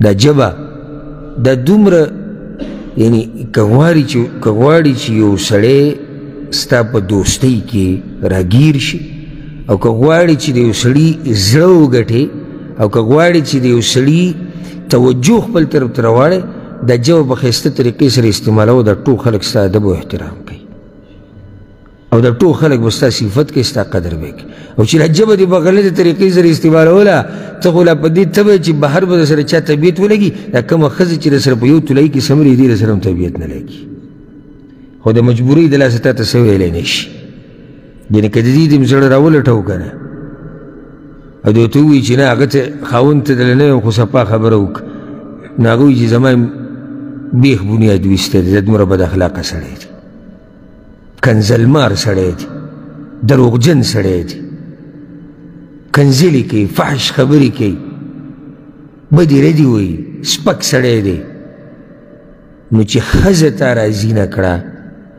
دا جبه دا دومره یعنی که غواړي چې یو سړی ستا په دوستۍ کې راګیر شي او که غواړي چې د یو سړي زړه وګټې او که غواړي چې د یو سړي توجه خپل طرف ته راواړی دا جبه په ښایسته طریقې سره استعمالوه دا ټول خلک ستا ادب او احترام کوي او دا ټول خلک به ستا صفت کوي ستا قدر به کوي او چې دا جبه دې په غلطې طریقې سره استعمالوله ته خو لا په دې تبه چې بهر به در سره چا طبیعت ولګي دا کومه ښځه چې در سره په یو تولۍ کې سمرې دي در سره هم طبیعت نه لګي خو د مجبورۍ د لاسه تا ته څه ویلی نه شي یعنې که د دې دې زړه راولټو که نه او د ورته ووایي چې نه هغه ته خاوند ته دله نه یم خو صفا خبره وکړه نو هغه وایي چې زما بیخ بنیاد ویستی دی دا دومره بد اخلاقه سړی دی کنزلمار سړی دی دروغجن سړی دی کنزلي کوي فحش خبرې کوي بدې ردې وایي سپک سړی دی نو چې ښځه تا راضي نه کړه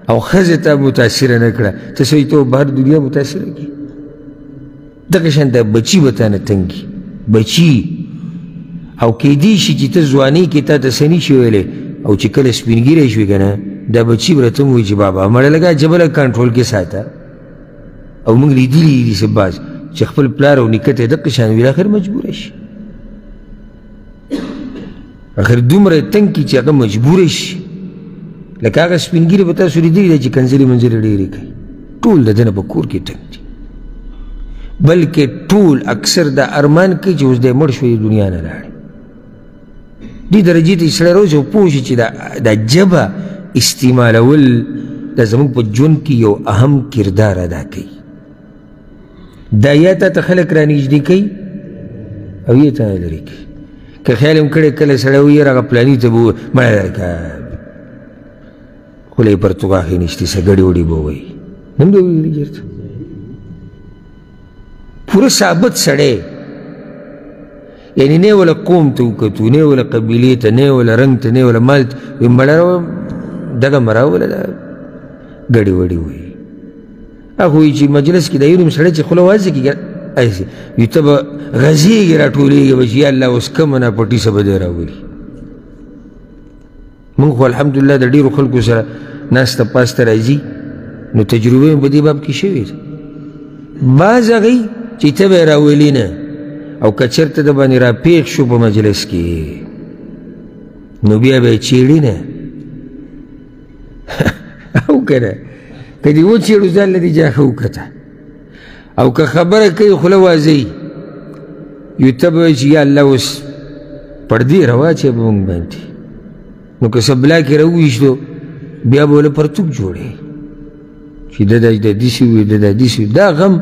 او ښځه تا متاثره نه کړه ته سوی ته بهر دنیا متاثره کړي دغه شان دا بچي به تا نه تنګي بچي او کیدی شي چې ته ځوانۍ کې تا ته څه نشي ویلی او چې کله سپینګیری شوې که نه دا بچي به راته ووایي چې بابا مړه لږه جبه لږ کنټرول کې ساته او موږ لیدلي دي څه بعض چې خپل پلار او نیکه ته یې دقه شان ویل اخر مجبوره شي اخر دومره تنګ کړي چې هغه مجبوره شي لکه هغه سپینګیري به تاسو لیدلي دی چې کنځلې منځلې ډېرې کوي ټول د ده نه په کور کې تنګ دي بلکې ټول اکثر دا ارمان کوي چې اوس دی مړ شوی دنیا نه لاړې دې درجې ته سړی راوځي او پوه شي چې دا ژبه استعمالول دا زموږ په ژوند کې یو اهم کردار ادا کوي دا یا تا ته خلک رانږدې کوي او یا تا نه لرې کوي که خیال هم کړی کله سړی وي یاره هغه پلاني ته به مړه درکړه خوله یې پرتو غاښې نشتې څه ګډې وډې به ووایي نه هم دې ویلي چېرته پوره ثابت سړی یعنی نه ولا قوم ته وکتو نه ولا قبیلې ته نه ولا رنګ ته نه ولا مال ته وایي مړه دغه مه راوله دا ګډې وډې وایي هغه وایي چې مجلس کې د یو نیم سړی چې خوله وازې کېږي وي ته به غځېږې راټولېږې به چې یا الله اوس کومه ناپټي څه به دی راولي موږ خو الحمدلله د ډېرو خلکو سره ناسته پاسته راځي نو تجربه مې په دې باب کې شوې ده بعض هغوی چې ته به یې راولي نه او که چېرته د باندې راپېښ شو په مجلس کې نو بیا به یې چیړي نه او که نه که دې وچېړو ځان له دې جا ښه وکته او که خبره کوي خوله وازوي یو ته به وایي چې یا الله اوس پردې راواچوې به موږ باندې نو که څه بلا کې راوویشتو بیا به له پرتوب جوړې چې ده دا داسې وي ده دا داسې وي دا غم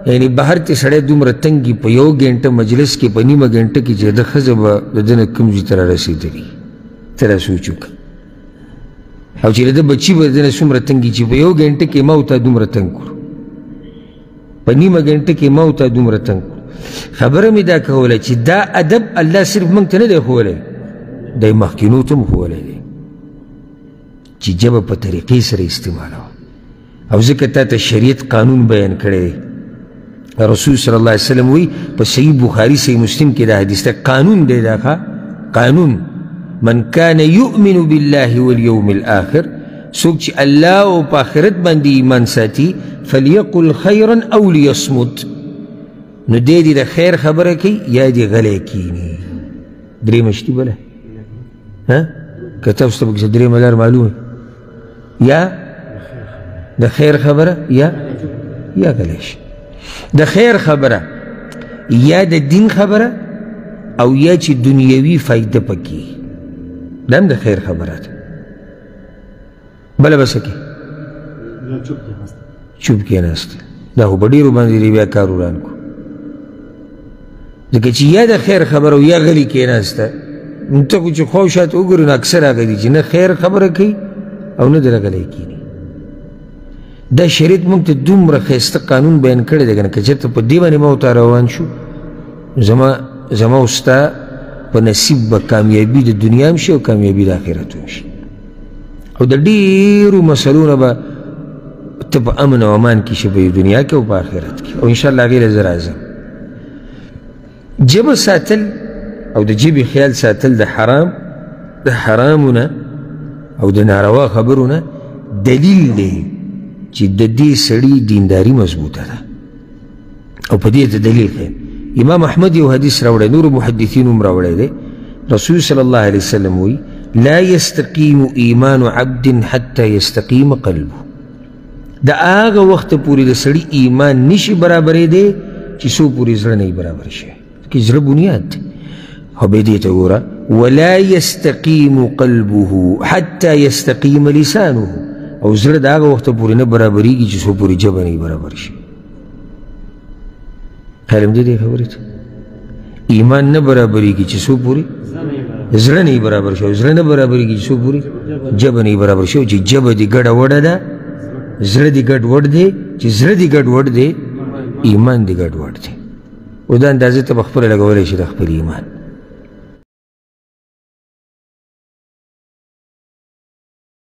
یعنی بهر کې سړی دومره تنګي په یو ګنټه مجلس کې په نیمه ګنټه کې چې د ښځه به د ده نه کوم ځای ته رارسېدلي ته را سوچ وکړه او چې د ده بچي به د ده نه څومره تنګي چې په یو ګنټه کې ما او تا دومره تنګ کړو په نیمه ګنټه کې ما او تا دومره تنګ کړو خبره مې دا کوله چې دا ادب الله صرف موږ ته نه دی ښوولی دی مخکینو ته هم ښوولی دی چې ژبه په طریقې سره استعمالوه او ځکه تا ته شریعت قانون بیان کړی دی رسول صلی الله علیه وسلم وی په صحیح بخاری صحیح مسلم کې دا حدیث ته قانون دی دا قانون من کان یؤمن بالله والیوم الاخر څوک چې الله او په آخرت باندې ایمان ساتي فلیقل خیرا او لیصمت نو دی دې د خیر خبره کوي یا دې غلی کیني درېیمه شتي بله که تاسو ته پکې درېیمه لار معلومه یا د خیر خبره یا غلی شي د خیر خبره یا د دین خبره او یا چې دنیوي فایده پکې دا هم د خیر خبره ده بله به څه کې چوپ کېناست دا خو په ډېرو باندې بیا کار وران کړو ځکه چې یا د خیر خبره او یا غلي کېناسته نو ته خو چې خوا شاته وګورې نو اکثر هغه دي چې نه خیر خبره کوي او نه دله غلی کېني دا شریعت موږ ته دومره ښایسته قانون بیان کړی دی که نه که چېرته په دې باندې ما ورته روان شو زما او ستا په نصیب به کامیابي د دنیا هم شي او کامیابي د آخرت هم شي او د ډېرو مسلو نه به ته په امن او امان کې شي په دنیا کې او په آخرت کې او انشاءالله هغې له زه راځم ژبه ساتل او د جیبې خیال ساتل د حرامونه او د ناروا خبرونه دلیل دی چې د دې سړي دینداري مضبوطه ده او په دې ته دلیل ښیي. امام احمد یو حدیث راوړی، نور محدثین هم راوړی دی. رسول صلی الله علیه وسلم وی لا یستقیم ایمان عبد حتی یستقیم قلبه. د هغه وخت پورې د سړي ایمان نشي برابرېدی چې څو پورې زړه نه وي برابر شوی، کې زړه بنیاد دی. خو بیا دې ته ګوره ولا یستقیم قلبه حتی یستقیم لسانه، او زړه د هغه وخت پورې نه برابرېږي چې څو پورې ژبه نه برابر شي. خیال هم دې خبرې ته ایمان نه برابرېږي چې څو پورې زړه نه برابر شي، زړه نه برابرېږي چې څو پورې ژبه نه برابر شي. چې ژبه دې ګډه وډه ده، زړه دې ګډ وډ دی، چې زړه دې ګډ وډ دی ایمان دې ګډ وډ دی. او دا اندازې ته به خپله لګولی شي د خپل ایمان.